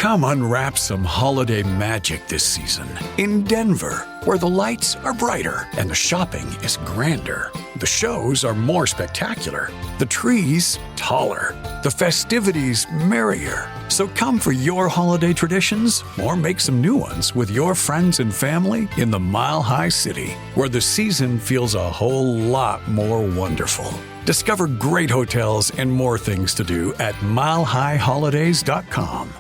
Come unwrap some holiday magic this season in Denver, where the lights are brighter and the shopping is grander. The shows are more spectacular, the trees taller, the festivities merrier. So come for your holiday traditions or make some new ones with your friends and family in the Mile High City, where the season feels a whole lot more wonderful. Discover great hotels and more things to do at milehighholidays.com.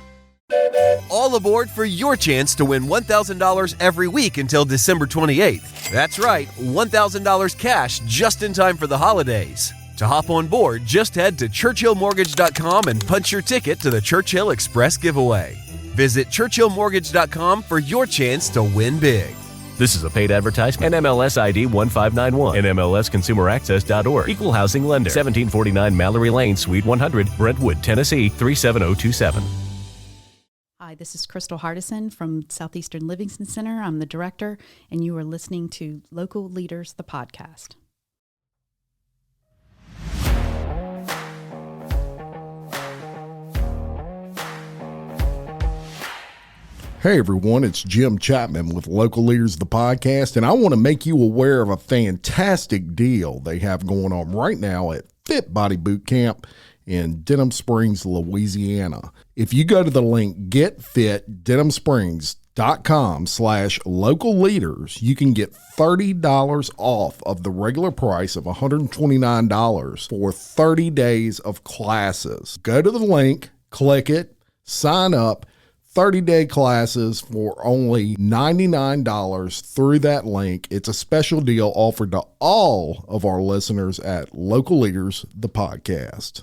All aboard for your chance to win $1,000 every week until December 28th. That's right, $1,000 cash just in time for the holidays. To hop on board, just head to churchillmortgage.com and punch your ticket to the Churchill Express giveaway. Visit churchillmortgage.com for your chance to win big. This is a paid advertisement. NMLS ID 1591. NMLSconsumeraccess.org. Equal housing lender. 1749 Mallory Lane, Suite 100, Brentwood, Tennessee 37027. Hi, this is Crystal Hardison from Southeastern Livingston Center. I'm the director, and you are listening to Local Leaders, the podcast. Hey everyone, it's Jim Chapman with Local Leaders, the podcast, and I want to make you aware of a fantastic deal they have going on right now at Fit Body Boot Camp in Denham Springs, Louisiana. If you go to the link getfitdenhamsprings.com/local leaders, you can get $30 off of the regular price of $129 for 30 days of classes. Go to the link, click it, sign up. 30-day classes for only $99 through that link. It's a special deal offered to all of our listeners at Local Leaders, the podcast.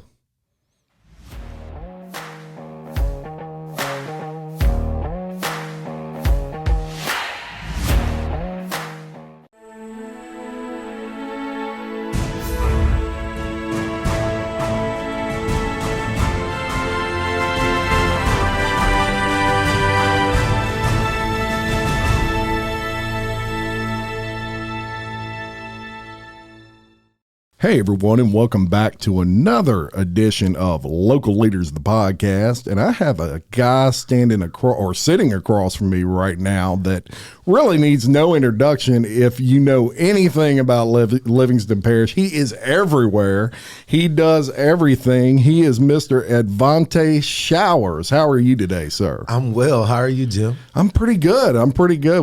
Hey everyone, and welcome back to another edition of Local Leaders, the podcast. And I have a guy sitting across from me right now that really needs no introduction. If you know anything about Livingston Parish, he is everywhere. He does everything. He is Mr. Edvante Showers. How are you today, sir? I'm well. How are you, Jim? I'm pretty good.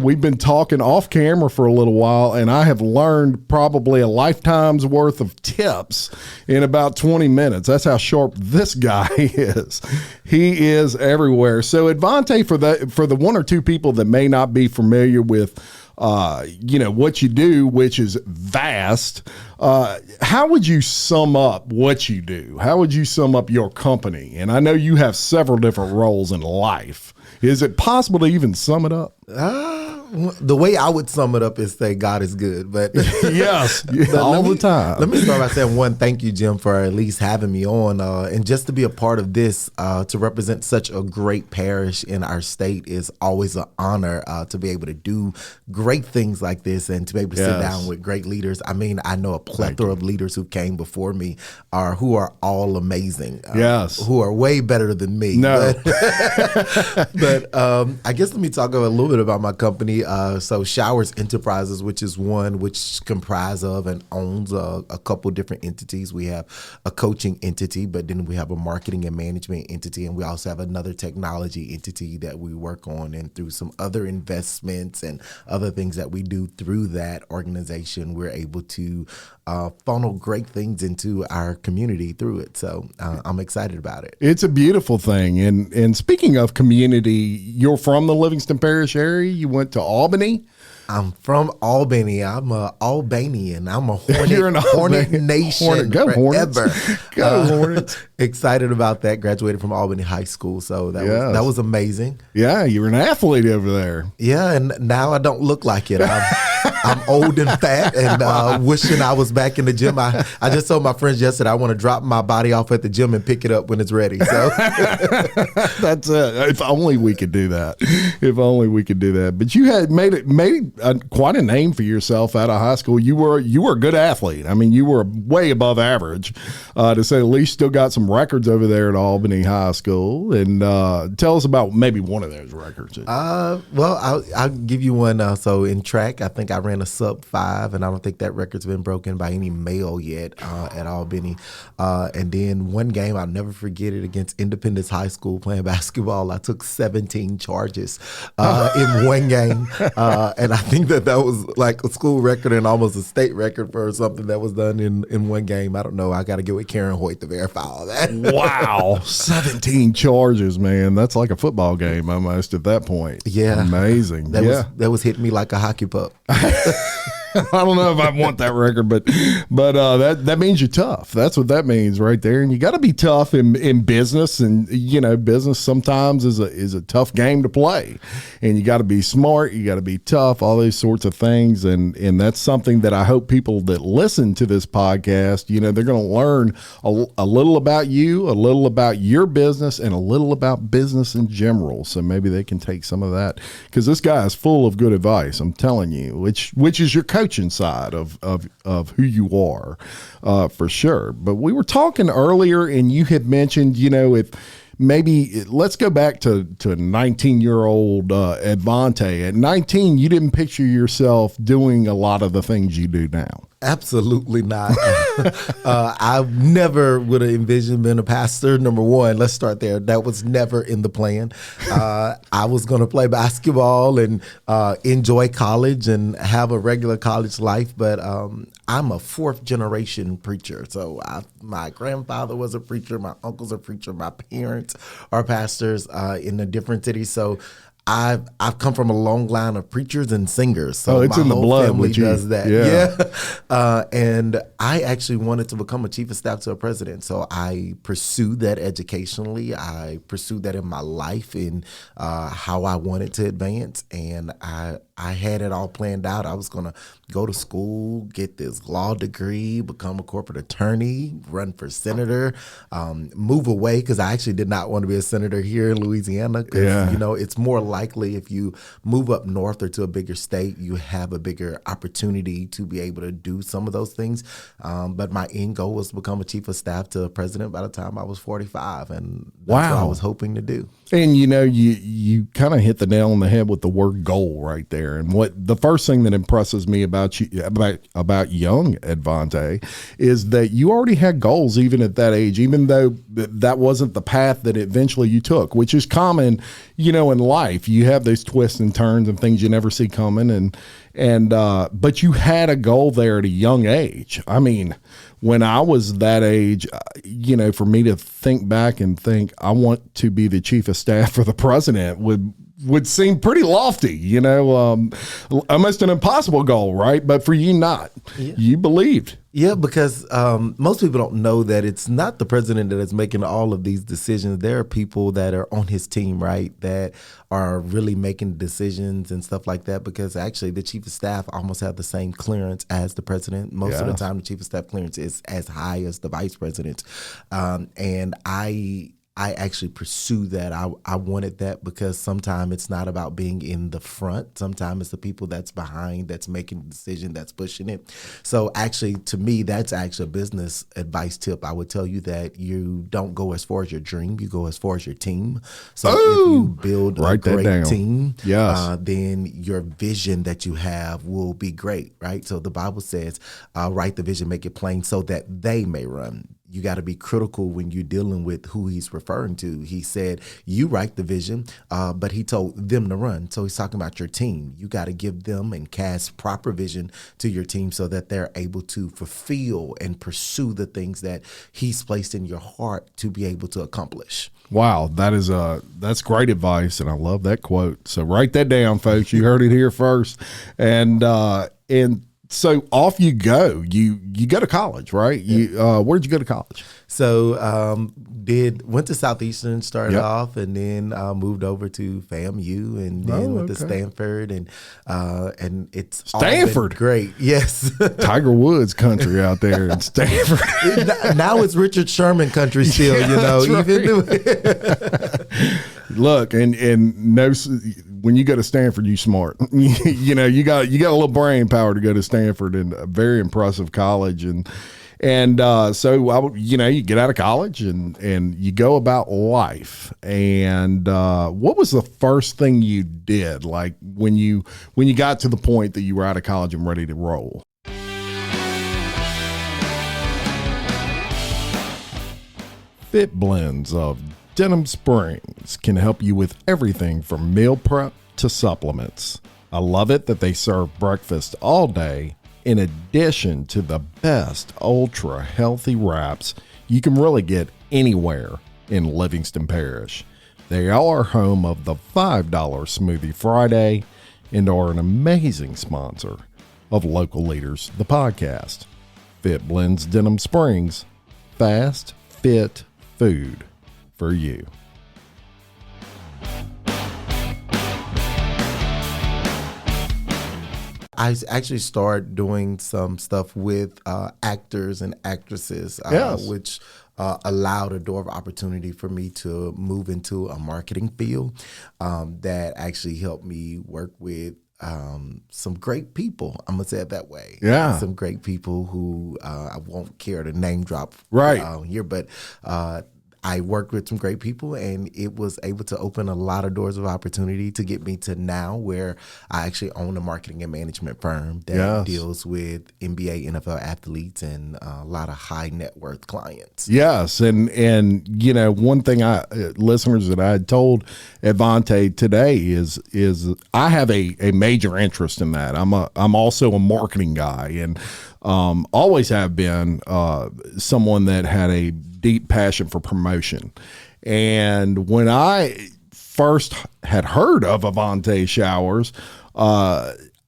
We've been talking off camera for a little while, and I have learned probably a lifetime's worth of tips in about 20 minutes. That's how sharp this guy is. He is everywhere. So Edvante, for the one or two people that may not be familiar with what you do, which is vast, how would you sum up what you do? How would you sum up your company? And I know you have several different roles in life. Is it possible to even sum it up? The way I would sum it up is say God is good, but yes, all the time. Let me start by saying one, thank you, Jim, for at least having me on, and just to be a part of this, to represent such a great parish in our state is always an honor. To be able to do great things like this and to be able to sit down with great leaders. I mean, I know a plethora of leaders who came before me who are all amazing. Who are way better than me. No, but I guess let me talk a little bit about my company. So Showers Enterprises, which is one which comprise of and owns a couple different entities. We have a coaching entity, but then we have a marketing and management entity, and we also have another technology entity that we work on, and through some other investments and other things that we do through that organization, we're able to funnel great things into our community through it. So I'm excited about it. It's a beautiful thing. And speaking of community, you're from the Livingston Parish area. You went to Albany. I'm from Albany. I'm a Albanian. I'm a Hornet Nation. Go forever. Hornets. Go Hornets. Excited about that. Graduated from Albany High School, so that was amazing. Yeah, you were an athlete over there. Yeah, and now I don't look like it. I'm old and fat and wishing I was back in the gym. I just told my friends yesterday I want to drop my body off at the gym and pick it up when it's ready. So that's it. If only we could do that. If only we could do that. But you had made quite a name for yourself out of high school. You were a good athlete. I mean, you were way above average, to say the least. Still got some records over there at Albany High School. And tell us about maybe one of those records. Well, I'll give you one. So in track, I think I ran a sub-5, and I don't think that record's been broken by any male yet at Albany. And then one game, I'll never forget it, against Independence High School playing basketball. I took 17 charges in one game. And I think that was like a school record and almost a state record for something that was done in one game. I don't know. I got to get with Karen Hoyt to verify all that. Wow. 17 charges, man. That's like a football game almost at that point. Yeah. Amazing. That was hitting me like a hockey puck. I don't know if I want that record, but that means you're tough. That's what that means right there. And you got to be tough in business, and business sometimes is a tough game to play. And you got to be smart, you got to be tough, all these sorts of things. And that's something that I hope people that listen to this podcast, they're going to learn a little about you, a little about your business, and a little about business in general. So maybe they can take some of that, because this guy is full of good advice. I'm telling you, which is your coaching side of who you are, for sure. But we were talking earlier, and you had mentioned, if maybe let's go back to 19-year-old Edvante. At 19, you didn't picture yourself doing a lot of the things you do now. Absolutely not. I never would have envisioned being a pastor. Number one, let's start there. That was never in the plan. I was going to play basketball and enjoy college and have a regular college life, but I'm a fourth generation preacher. So my grandfather was a preacher, my uncle's a preacher, my parents are pastors in a different city. So I've come from a long line of preachers and singers, so it's my in the whole blood family does that. Yeah. And I actually wanted to become a chief of staff to a president, so I pursued that educationally. I pursued that in my life in how I wanted to advance, and I had it all planned out. I was going to go to school, get this law degree, become a corporate attorney, run for senator, move away, because I actually did not want to be a senator here in Louisiana, because it's more likely if you move up north or to a bigger state, you have a bigger opportunity to be able to do some of those things. But my end goal was to become a chief of staff to a president by the time I was 45, and that's what I was hoping to do. And you kind of hit the nail on the head with the word goal right there. And what the first thing that impresses me about you, about young Edvante, is that you already had goals even at that age, even though that wasn't the path that eventually you took, which is common, in life. You have those twists and turns and things you never see coming, but you had a goal there at a young age. I mean, when I was that age, for me to think back and think I want to be the chief of staff for the president would seem pretty lofty, almost an impossible goal, right? But for you, not. Yeah. You believed. Yeah, because most people don't know that it's not the president that is making all of these decisions. There are people that are on his team, right, that are really making decisions and stuff like that, because actually the chief of staff almost have the same clearance as the president. Most of the time, the chief of staff clearance is as high as the vice president. And I actually pursued that. I wanted that because sometimes it's not about being in the front. Sometimes it's the people that's behind that's making the decision, that's pushing it. So actually, to me, that's actually a business advice tip. I would tell you that you don't go as far as your dream. You go as far as your team. So if you build a great team, then your vision that you have will be great, right? So the Bible says, write the vision, make it plain so that they may run. You got to be critical when you're dealing with who he's referring to. He said, you write the vision, but he told them to run. So he's talking about your team. You got to give them and cast proper vision to your team so that they're able to fulfill and pursue the things that he's placed in your heart to be able to accomplish. Wow, that's great advice, and I love that quote. So write that down, folks. You heard it here first. And so off you go. You go to college, right? Where'd you go to college? So went to Southeastern, started off, and then moved over to FAMU, and then went to Stanford, and it's Stanford, all been great. Yes, Tiger Woods country out there in Stanford. Now it's Richard Sherman country still. Look, and no, when you go to Stanford, you smart. You got a little brain power to go to Stanford, and a very impressive college, so you get out of college and you go about life. And what was the first thing you did, like when you got to the point that you were out of college and ready to roll? Fit Blends of Denham Springs can help you with everything from meal prep to supplements. I love it that they serve breakfast all day, in addition to the best ultra healthy wraps you can really get anywhere in Livingston Parish. They are home of the $5 Smoothie Friday and are an amazing sponsor of Local Leaders, the podcast. Fit Blends Denham Springs, fast, fit food for you. I actually started doing some stuff with actors and actresses, which allowed a door of opportunity for me to move into a marketing field that actually helped me work with some great people. I'm gonna say it that way. Yeah, some great people who I won't care to name drop here, but I worked with some great people, and it was able to open a lot of doors of opportunity to get me to now where I actually own a marketing and management firm that deals with NBA, NFL athletes, and a lot of high net worth clients. Yes, and one thing listeners that I had told Edvante today is I have a major interest in that. I'm also a marketing guy, and always have been someone that had a deep passion for promotion. And when I first had heard of Edvante Showers,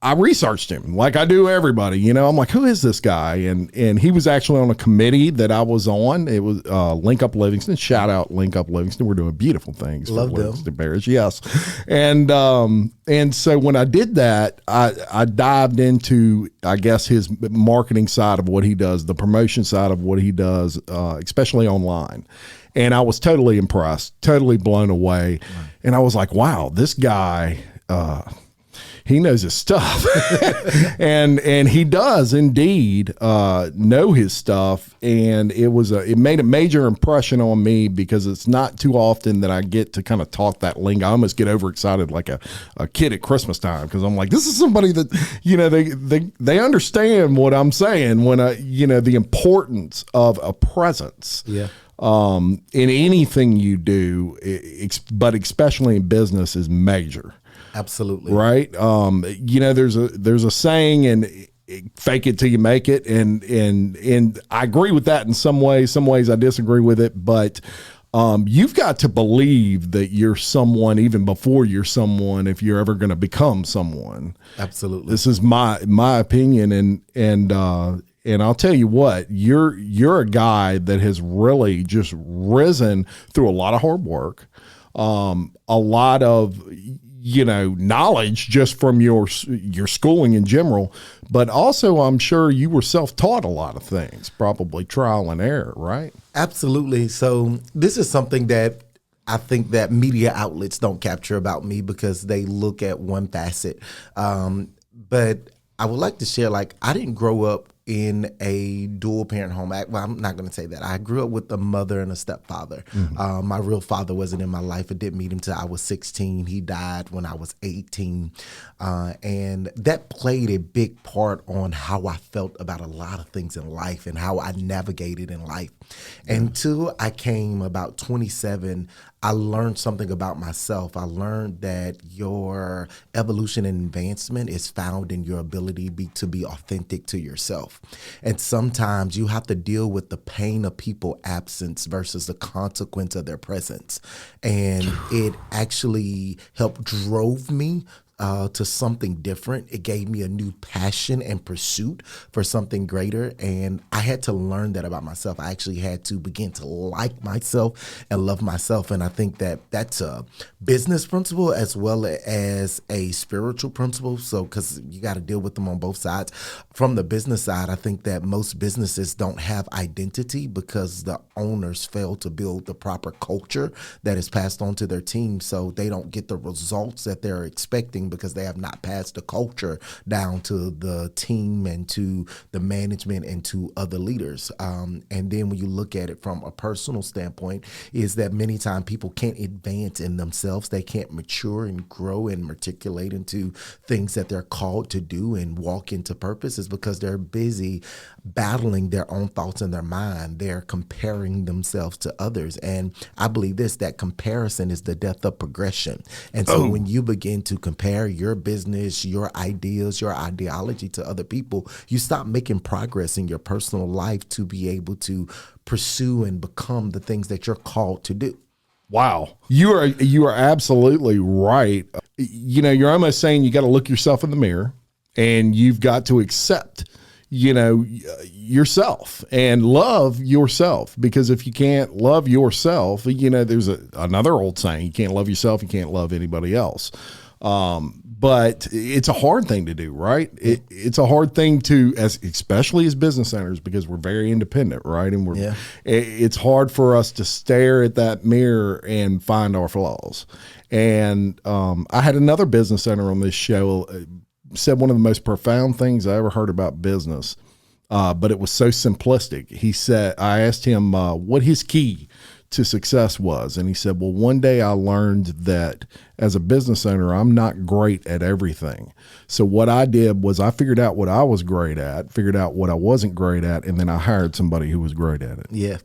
I researched him like I do everybody. I'm like, who is this guy? And he was actually on a committee that I was on. It was Link Up Livingston. Shout out Link Up Livingston. We're doing beautiful things for Livingston Parish. Yes. And so when I did that, I dived into, I guess, his marketing side of what he does, the promotion side of what he does, especially online. And I was totally impressed, totally blown away. Right. And I was like, wow, this guy, he knows his stuff. and he does indeed know his stuff. And it made a major impression on me, because it's not too often that I get to kind of talk that lingo. I almost get overexcited like a kid at Christmas time, because I'm like, this is somebody that they understand what I'm saying when the importance of a presence. Yeah. In anything you do, but especially in business, is major. Absolutely. Right. There's a saying, and fake it till you make it. And I agree with that in some ways. Some ways I disagree with it, but you've got to believe that you're someone even before you're someone, if you're ever going to become someone. Absolutely. This is my opinion. And I'll tell you what, you're a guy that has really just risen through a lot of hard work, a lot of knowledge just from your schooling in general, but also I'm sure you were self-taught a lot of things, probably trial and error, right? Absolutely. So this is something that I think that media outlets don't capture about me, because they look at one facet. But I would like to share, I didn't grow up in a dual parent home. Well, I'm not going to say that. I grew up with a mother and a stepfather. Mm-hmm. My real father wasn't in my life. I didn't meet him till I was 16. He died when I was 18. And that played a big part on how I felt about a lot of things in life and how I navigated in life. Yeah. Until I came about 27, I learned something about myself. I learned that your evolution and advancement is found in your ability to be authentic to yourself. And sometimes you have to deal with the pain of people's absence versus the consequence of their presence. And it actually helped drove me to something different. It gave me a new passion and pursuit for something greater. And I had to learn that about myself. I actually had to begin to like myself and love myself. And I think that that's a business principle as well as a spiritual principle. So, because you got to deal with them on both sides. From the business side, I think that most businesses don't have identity because the owners fail to build the proper culture that is passed on to their team. So they don't get the results that they're expecting because they have not passed the culture down to the team and to the management and to other leaders. And then when you look at it from a personal standpoint, is that many times people can't advance in themselves. They can't mature and grow and matriculate into things that they're called to do and walk into purpose, is because they're busy battling their own thoughts in their mind. They're comparing themselves to others. And I believe that comparison is the death of progression. And so when you begin to compare your business, your ideas, your ideology to other people, you stop making progress in your personal life to be able to pursue and become the things that you're called to do. Wow. You are absolutely right. You're almost saying you got to look yourself in the mirror and you've got to accept, yourself and love yourself, because if you can't love yourself, there's another old saying, you can't love yourself, you can't love anybody else. But it's a hard thing to do, right? It's a hard thing to, especially as business owners, because we're very independent, right? And it's hard for us to stare at that mirror and find our flaws. And I had another business owner on this show said one of the most profound things I ever heard about business, but it was so simplistic. He said, I asked him what his key to success was. And he said, well, one day I learned that as a business owner, I'm not great at everything. So what I did was I figured out what I was great at, figured out what I wasn't great at, and then I hired somebody who was great at it. Yeah.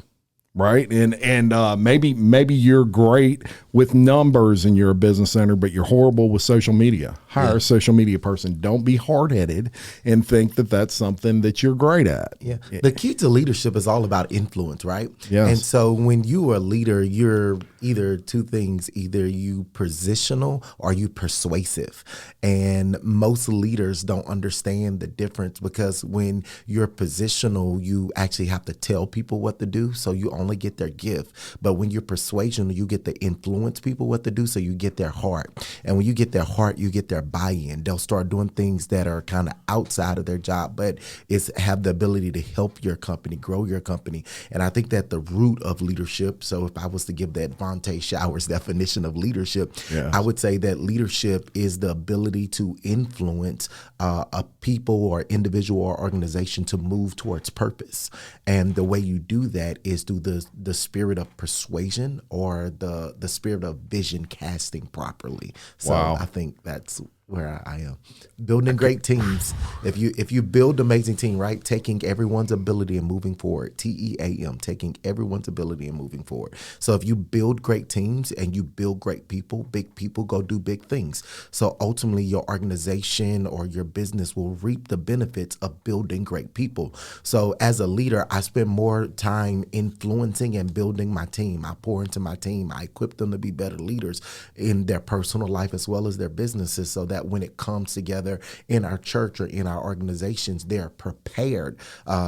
Right. And maybe you're great with numbers and you're a business owner, but you're horrible with social media. Hire a social media person. Don't be hard-headed and think that that's something that you're great at. Yeah. The key to leadership is all about influence, right? Yes. And so when you are a leader, you're either two things, either you positional or you persuasive. And most leaders don't understand the difference, because when you're positional, you actually have to tell people what to do. So you only get their gift. But when you're persuasion, you get to influence people what to do. So you get their heart. And when you get their heart, you get their buy-in. They'll start doing things that are kind of outside of their job, but it's have the ability to help your company, grow your company. And I think that the root of leadership, so if I was to give the Edvante Showers definition of leadership, I would say that leadership is the ability to influence a people or individual or organization to move towards purpose. And the way you do that is through the spirit of persuasion or the spirit of vision casting properly. So I think that's where I am. Building great teams. If you build amazing team, right? Taking everyone's ability and moving forward. TEAM, taking everyone's ability and moving forward. So if you build great teams and you build great people, big people go do big things. So ultimately your organization or your business will reap the benefits of building great people. So as a leader, I spend more time influencing and building my team. I pour into my team. I equip them to be better leaders in their personal life as well as their businesses, so that when it comes together in our church or in our organizations, they're prepared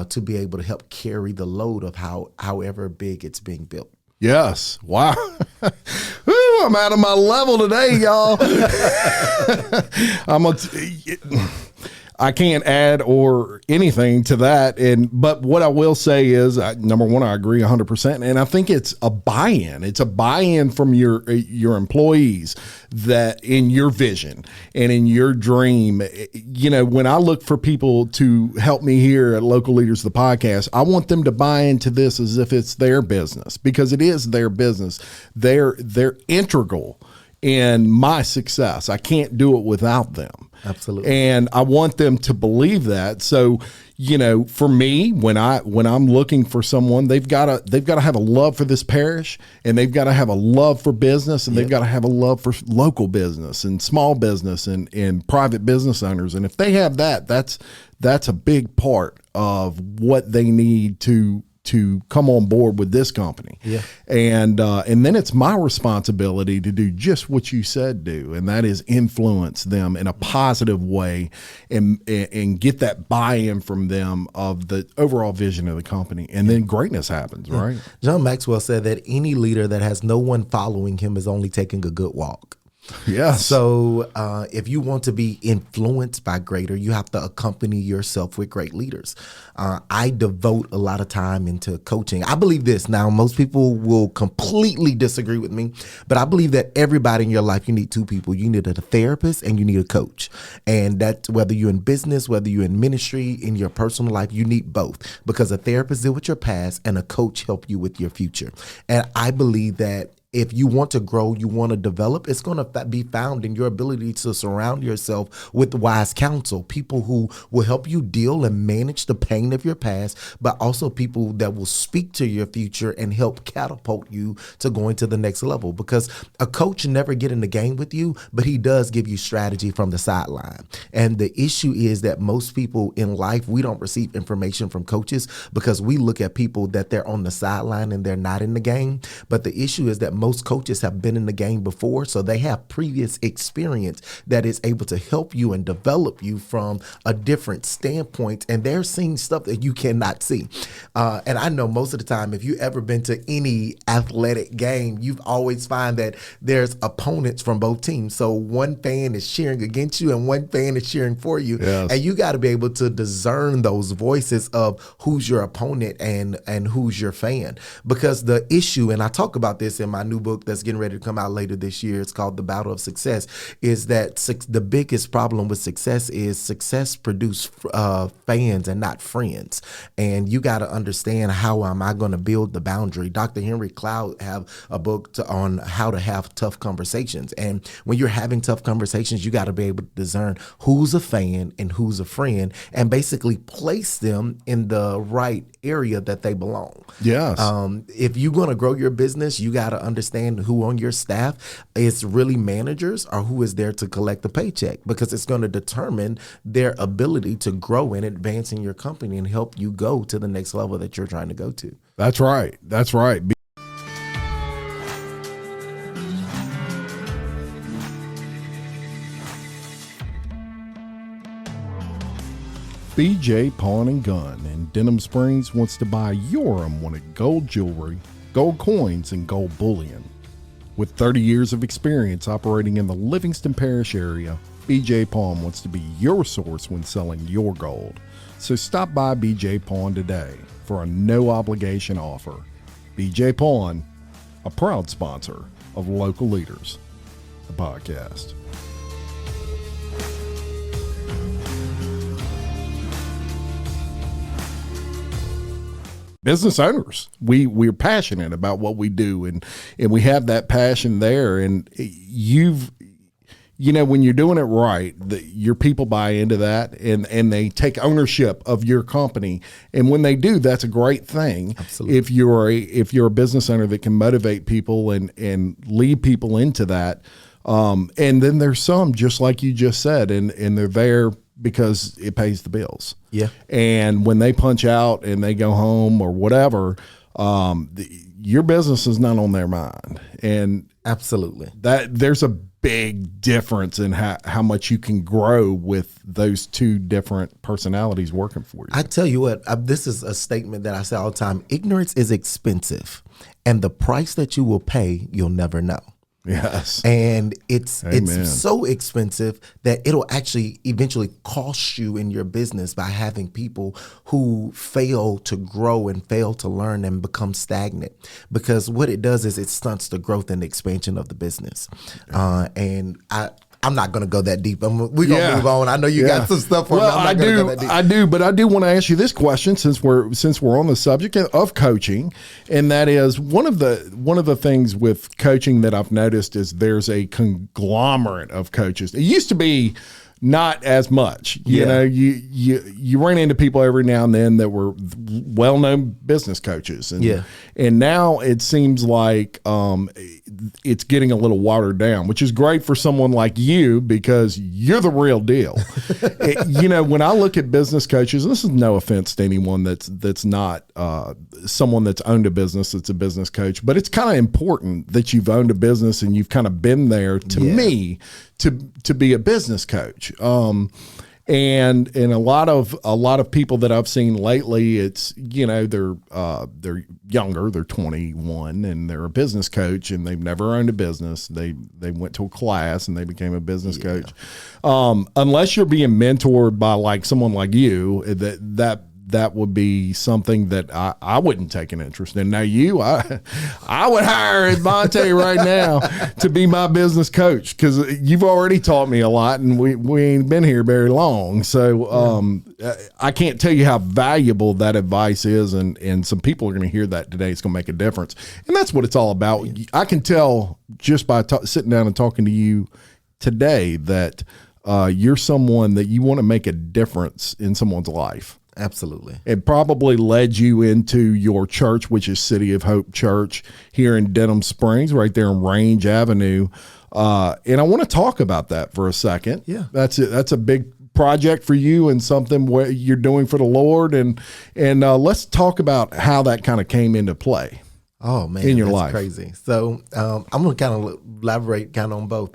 to be able to help carry the load of however big it's being built. Yes. Wow. Woo, I'm out of my level today, y'all. I can't add or anything to that. But what I will say is, number one, I agree 100%. And I think it's a buy-in. It's a buy-in from your employees that in your vision and in your dream. When I look for people to help me here at Local Leaders, the podcast, I want them to buy into this as if it's their business, because it is their business. They're integral in my success. I can't do it without them. Absolutely. And I want them to believe that. So, for me, when I'm looking for someone, they've got to have a love for this parish, and they've got to have a love for business, and they've got to have a love for local business and small business and private business owners. And if they have that, that's a big part of what they need to to come on board with this company. Yeah. And then it's my responsibility to do just what you said do, and that is influence them in a positive way and get that buy-in from them of the overall vision of the company. And then greatness happens, right? John Maxwell said that any leader that has no one following him is only taking a good walk. Yeah. So if you want to be influenced by greater, you have to accompany yourself with great leaders. I devote a lot of time into coaching. I believe this. Now, most people will completely disagree with me, but I believe that everybody in your life, you need two people. You need a therapist and you need a coach. And that's whether you're in business, whether you're in ministry, in your personal life, you need both, because a therapist deals with your past and a coach help you with your future. And I believe that if you want to grow, you want to develop, it's going to be found in your ability to surround yourself with wise counsel, people who will help you deal and manage the pain of your past, but also people that will speak to your future and help catapult you to going to the next level. Because a coach never get in the game with you, but he does give you strategy from the sideline. And the issue is that most people in life, we don't receive information from coaches because we look at people that they're on the sideline and they're not in the game. But the issue is that most coaches have been in the game before, so they have previous experience that is able to help you and develop you from a different standpoint, and they're seeing stuff that you cannot see. And I know most of the time, if you ever been to any athletic game, you've always find that there's opponents from both teams. So one fan is cheering against you and one fan is cheering for you. Yes. And you got to be able to discern those voices of who's your opponent and who's your fan. Because the issue, and I talk about this in my new book that's getting ready to come out later this year, it's called The Battle of Success, is that the biggest problem with success is success produce fans and not friends. And you got to understand, how am I going to build the boundary? Dr. Henry Cloud have a book on how to have tough conversations. And when you're having tough conversations, you got to be able to discern who's a fan and who's a friend, and basically place them in the right area that they belong. Yes. If you're going to grow your business, you got to understand who on your staff is really managers or who is there to collect the paycheck, because it's going to determine their ability to grow and advance in your company and help you go to the next level that you're trying to go to. That's right. That's right. BJ Pawn and Gun in Denham Springs wants to buy your unwanted gold jewelry, gold coins, and gold bullion. With 30 years of experience operating in the Livingston Parish area, BJ Pawn wants to be your source when selling your gold. So stop by BJ Pawn today for a no-obligation offer. BJ Pawn, a proud sponsor of Local Leaders, the podcast. Business owners, we're passionate about what we do, and we have that passion there. And when you're doing it right, your people buy into that, and they take ownership of your company. And when they do, that's a great thing. Absolutely. If you're a business owner that can motivate people and lead people into that. And then there's some, just like you just said, and they're there because it pays the bills. Yeah. And when they punch out and they go home or whatever, your business is not on their mind. And absolutely, that there's a big difference in how much you can grow with those two different personalities working for you. I tell you what, this is a statement that I say all the time. Ignorance is expensive, and the price that you will pay, you'll never know. Yes. And it's Amen. so expensive that it'll actually eventually cost you in your business by having people who fail to grow and fail to learn and become stagnant. Because what it does is it stunts the growth and expansion of the business. And I'm not going to go that deep. We're going to move on. I know you got some stuff for me. I'm not gonna go that deep. But I do want to ask you this question, since we're on the subject of coaching, and that is one of the things with coaching that I've noticed is there's a conglomerate of coaches. It used to be not as much. You Yeah. know, you run into people every now and then that were well-known business coaches, and now it seems like it's getting a little watered down, which is great for someone like you because you're the real deal. You know, when I look at business coaches, and this is no offense to anyone that's not someone that's owned a business that's a business coach, but it's kind of important that you've owned a business and you've kind of been there to me to be a business coach. And a lot of people that I've seen lately, it's, you know, they're younger, they're 21 and they're a business coach and they've never owned a business. They went to a class and they became a business coach. Unless you're being mentored by like someone like you, that would be something that I wouldn't take an interest in. Now I would hire Edvante right now to be my business coach because you've already taught me a lot and we ain't been here very long. So I can't tell you how valuable that advice is. And some people are going to hear that today. It's going to make a difference. And that's what it's all about. I can tell just by sitting down and talking to you today that you're someone that you want to make a difference in someone's life. Absolutely. It probably led you into your church, which is City of Hope Church here in Denham Springs, right there in Range Avenue. And I want to talk about that for a second. Yeah. That's a big project for you and something what you're doing for the Lord. And let's talk about how that kind of came into play. Oh man, in your that's life. Crazy. So I'm gonna kind of elaborate kind of on both.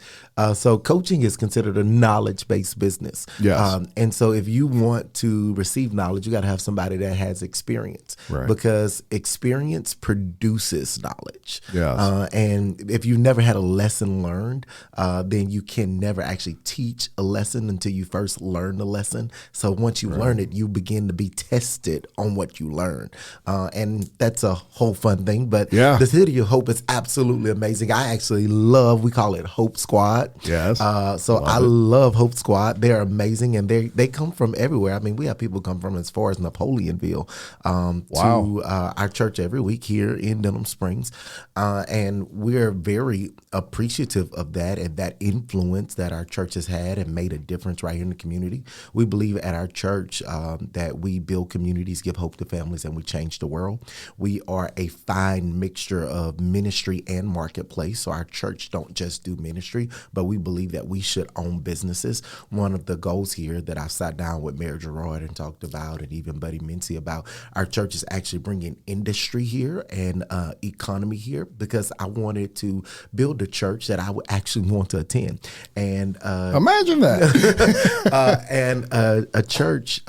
So coaching is considered a knowledge-based business. Yes. And so if you want to receive knowledge, you got to have somebody that has experience, Right. because experience produces knowledge. Yes. And if you never had a lesson learned, then you can never actually teach a lesson until you first learn the lesson. So once you learn it, you begin to be tested on what you learn. And that's a whole fun thing. But the City of Hope is absolutely amazing. I actually we call it Hope Squad. Yes. So I love Hope Squad. They're amazing, and they come from everywhere. I mean, we have people come from as far as Napoleonville to our church every week here in Denham Springs. And we're very appreciative of that and that influence that our church has had and made a difference right here in the community. We believe at our church that we build communities, give hope to families, and we change the world. We are a fine mixture of ministry and marketplace. So our church don't just do ministry, but we believe that we should own businesses. One of the goals here that I sat down with Mayor Gerard and talked about, and even Buddy Mincy about, our church is actually bringing industry here and economy here, because I wanted to build a church that I would actually want to attend. And imagine that. and a church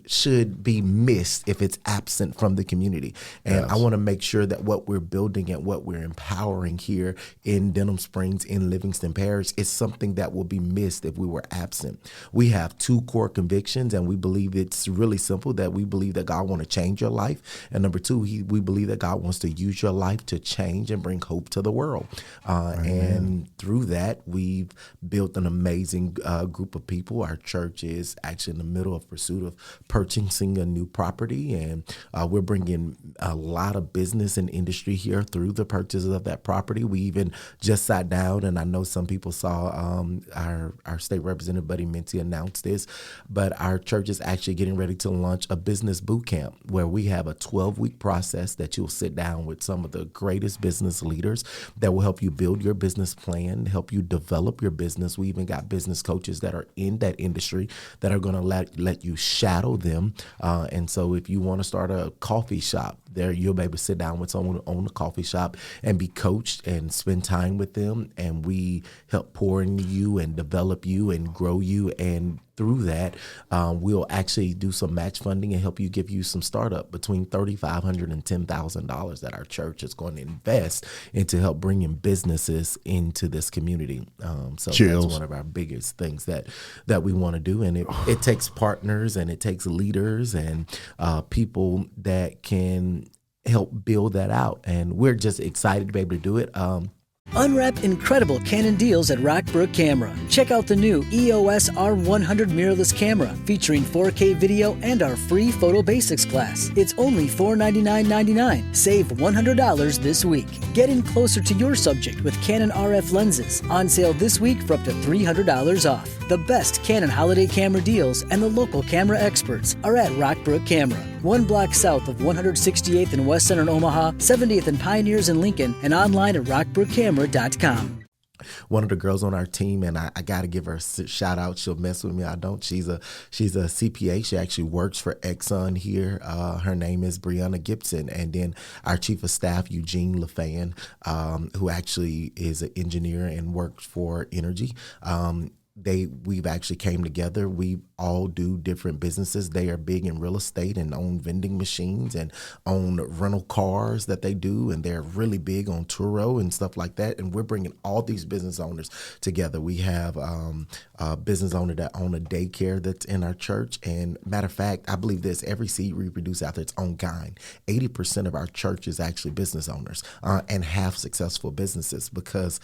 should be missed if it's absent from the community. And I want to make sure that what we're building and what we're empowering here in Denham Springs, in Livingston Parish, is something that will be missed if we were absent. We have two core convictions, and we believe it's really simple, that we believe that God wants to change your life. And number two, we believe that God wants to use your life to change and bring hope to the world. And through that, we've built an amazing group of people. Our church is actually in the middle of pursuit of purchasing a new property, and we're bringing a lot of business and industry here through the purchases of that property. We even just sat down, and I know some people saw our state representative Buddy Mincy announced this, but our church is actually getting ready to launch a business boot camp where we have a 12-week process that you'll sit down with some of the greatest business leaders that will help you build your business plan, help you develop your business. We even got business coaches that are in that industry that are going to let you shadow them. And so if you want to start a coffee shop, there you'll be able to sit down with someone who owns a coffee shop and be coached and spend time with them. And we help pour into you and develop you and grow you. And through that, we'll actually do some match funding and help you, give you some startup between $3,500 and $10,000 that our church is going to invest into help bringing businesses into this community. So that's one of our biggest things that we want to do. And it takes partners, and it takes leaders and people that can help build that out. And we're just excited to be able to do it. Unwrap incredible Canon deals at Rockbrook Camera. Check out the new EOS R100 mirrorless camera featuring 4K video and our free Photo Basics class. It's only $499.99. Save $100 this week. Get in closer to your subject with Canon RF lenses. On sale this week for up to $300 off. The best Canon holiday camera deals and the local camera experts are at Rockbrook Camera. 1 block south of 168th and West Center in Omaha, 70th and Pioneers in Lincoln, and online at rockbrookcamera.com. One of the girls on our team, and I got to give her a shout out. She'll mess with me. I don't. She's a CPA. She actually works for Exxon here. Her name is Brianna Gibson. And then our chief of staff, Eugene LaFan, who actually is an engineer and works for Energy. We've actually came together. We all do different businesses. They are big in real estate and own vending machines and own rental cars that they do. And they're really big on Turo and stuff like that. And we're bringing all these business owners together. We have a business owner that own a daycare that's in our church. And matter of fact, I believe this, every seed we produce out there, its own kind. 80% of our church is actually business owners and have successful businesses because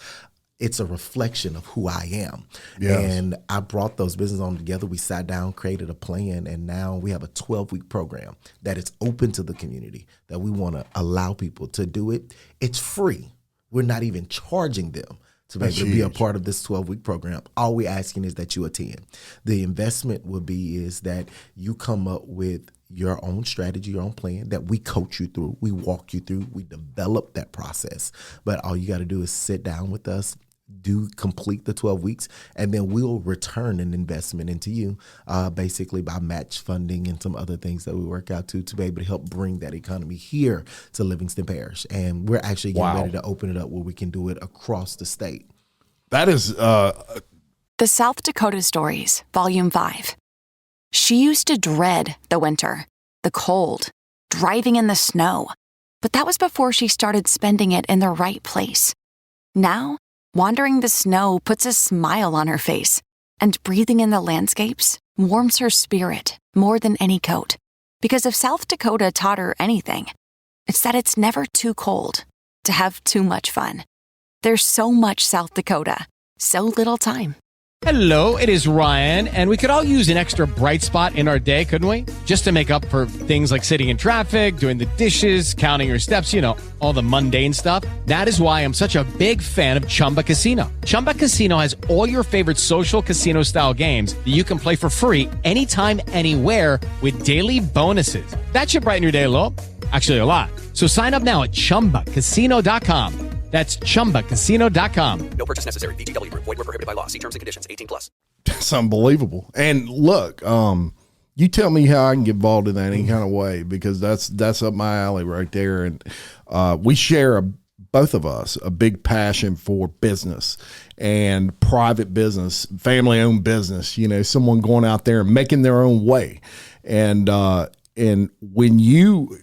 it's a reflection of who I am. Yes. And I brought those business owners together. We sat down, created a plan, and now we have a 12-week program that is open to the community, that we want to allow people to do it. It's free. We're not even charging them to be able to be a part of this 12-week program. All we're asking is that you attend. The investment is that you come up with your own strategy, your own plan that we coach you through, we walk you through, we develop that process. But all you got to do is sit down with us, complete the 12 weeks, and then we'll return an investment into you, basically by match funding and some other things that we work out to be able to help bring that economy here to Livingston Parish. And we're actually getting ready to open it up where we can do it across the state. That is The South Dakota Stories, Volume 5. She used to dread the winter, the cold, driving in the snow. But that was before she started spending it in the right place. Now, wandering the snow puts a smile on her face, and breathing in the landscapes warms her spirit more than any coat. Because if South Dakota taught her anything, it's that it's never too cold to have too much fun. There's so much South Dakota, so little time. Hello, it is Ryan, and we could all use an extra bright spot in our day, couldn't we? Just to make up for things like sitting in traffic, doing the dishes, counting your steps, all the mundane stuff. That is why I'm such a big fan of Chumba Casino. Chumba Casino has all your favorite social casino-style games that you can play for free anytime, anywhere with daily bonuses. That should brighten your day a little. Actually, a lot. So sign up now at ChumbaCasino.com. That's ChumbaCasino.com. No purchase necessary. VGW Group. Void where prohibited by law. See terms and conditions. 18+. That's unbelievable. And look, you tell me how I can get involved in that any kind of way, because that's up my alley right there. And we share, both of us, a big passion for business and private business, family-owned business. Someone going out there and making their own way. And when you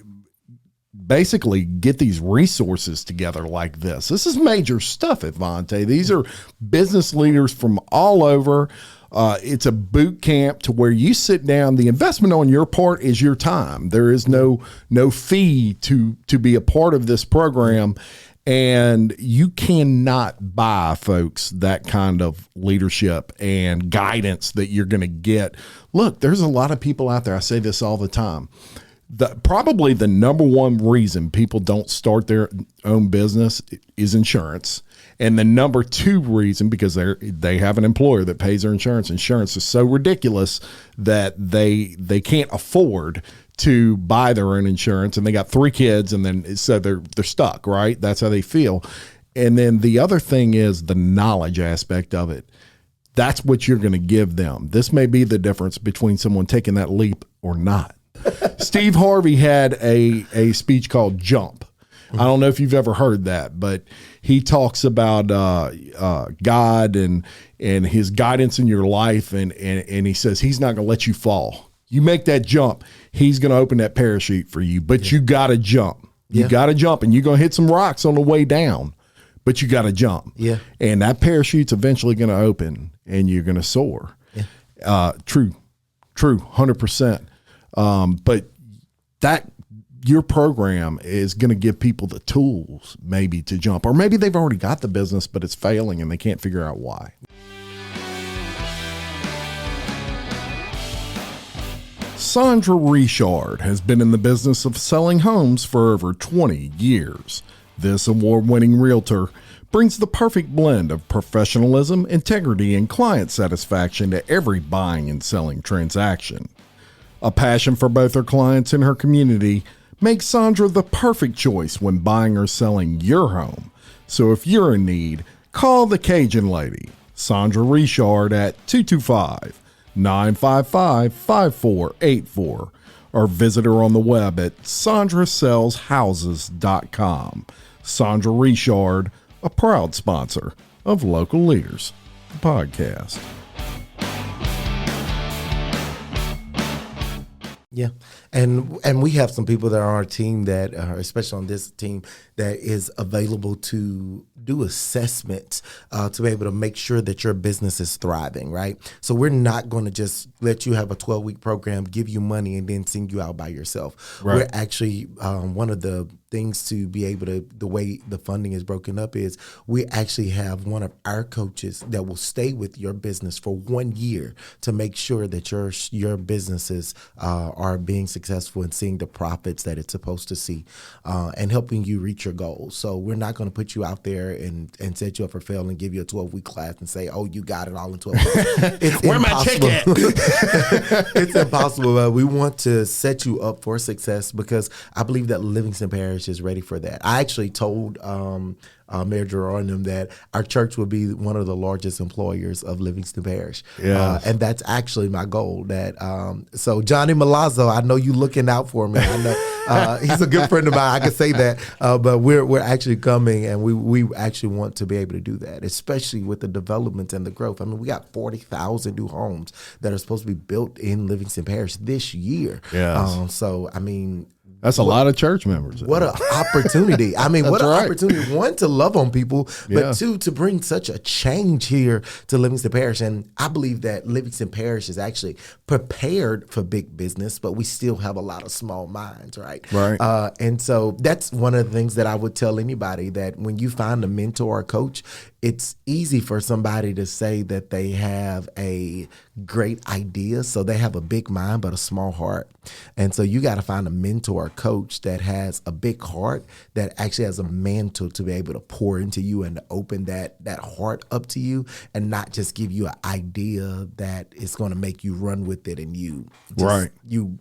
basically get these resources together like this is major stuff, Edvante. These are business leaders from all over. It's a boot camp to where you sit down. The investment on your part is your time. There is no fee to be a part of this program. And you cannot buy, folks, that kind of leadership and guidance that you're going to get. Look, there's a lot of people out there. I say this all the time. Probably the number one reason people don't start their own business is insurance. And the number two reason, because they have an employer that pays their insurance. Insurance is so ridiculous that they can't afford to buy their own insurance, and they got 3 kids, and then so they're stuck, right? That's how they feel. And then the other thing is the knowledge aspect of it. That's what you're going to give them. This may be the difference between someone taking that leap or not. Steve Harvey had a speech called Jump. I don't know if you've ever heard that, but he talks about God and his guidance in your life, and he says he's not going to let you fall. You make that jump, he's going to open that parachute for you, but you got to jump. You got to jump, and you're going to hit some rocks on the way down, but you got to jump. Yeah. And that parachute's eventually going to open, and you're going to soar. True, 100%. But your program is going to give people the tools maybe to jump, or maybe they've already got the business, but it's failing and they can't figure out why. Sandra Richard has been in the business of selling homes for over 20 years. This award-winning realtor brings the perfect blend of professionalism, integrity, and client satisfaction to every buying and selling transaction. A passion for both her clients and her community makes Sandra the perfect choice when buying or selling your home. So if you're in need, call the Cajun Lady, Sandra Richard, at 225-955-5484, or visit her on the web at sandrasellshouses.com. Sandra Richard, a proud sponsor of Local Leaders, the podcast. Yeah. And we have some people that are on our team that are, especially on this team, that is available to do assessments to be able to make sure that your business is thriving, right? So we're not going to just let you have a 12-week program, give you money, and then send you out by yourself. Right. We're actually, one of the things to be able to, the way the funding is broken up is we actually have one of our coaches that will stay with your business for 1 year to make sure that your businesses are being successful and seeing the profits that it's supposed to see, and helping you reach your goals. So we're not going to put you out there and set you up for fail and give you a 12-week class and say, oh, you got it all in 12 weeks. It's Where my ticket? It's impossible. We want to set you up for success because I believe that Livingston Parish is ready for that. I actually told Mayor Gerard and them that our church will be one of the largest employers of Livingston Parish. Yeah. And that's actually my goal. That so Johnny Malazzo, I know you looking out for me. I know he's a good friend of mine. I can say that. But we're actually coming, and we actually want to be able to do that, especially with the development and the growth. I mean, we got 40,000 new homes that are supposed to be built in Livingston Parish this year. Yeah. So I mean, that's a lot of church members. What an opportunity. I mean, what an opportunity, one, to love on people, but two, to bring such a change here to Livingston Parish. And I believe that Livingston Parish is actually prepared for big business, but we still have a lot of small minds, right? Right. And so that's one of the things that I would tell anybody, that when you find a mentor or coach, it's easy for somebody to say that they have a great idea. So they have a big mind, but a small heart. And so you got to find a mentor or coach that has a big heart, that actually has a mantle to be able to pour into you and to open that heart up to you, and not just give you an idea that is going to make you run with it and you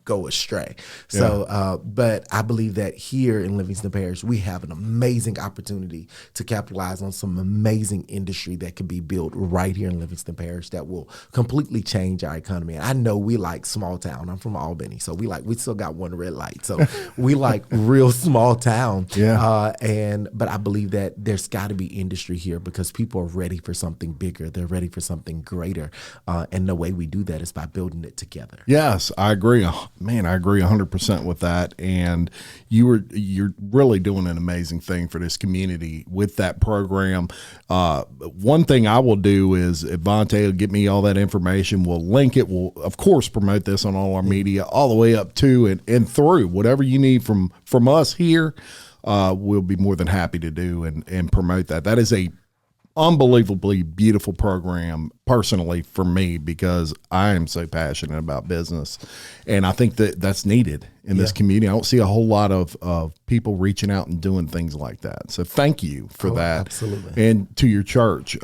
go astray. Yeah. So, but I believe that here in Livingston Parish, we have an amazing opportunity to capitalize on some amazing industry that can be built right here in Livingston Parish that will completely change our economy. And I know we like small town. I'm from Albany, so we still got one red light. So we like real small town. Yeah. But I believe that there's got to be industry here because people are ready for something bigger. They're ready for something greater. And the way we do that is by building it together. Yes, I agree. Man, I agree 100% with that. And you're really doing an amazing thing for this community with that program. One thing I will do is Edvante will get me all that information. We'll link it. We'll, of course, promote this on all our media all the way up to and through. Whatever you need from us here, we'll be more than happy to do and promote that. That is a unbelievably beautiful program personally for me, because I am so passionate about business, and I think that that's needed in this community. I don't see a whole lot of people reaching out and doing things like that. So thank you for that. Absolutely. And to your church,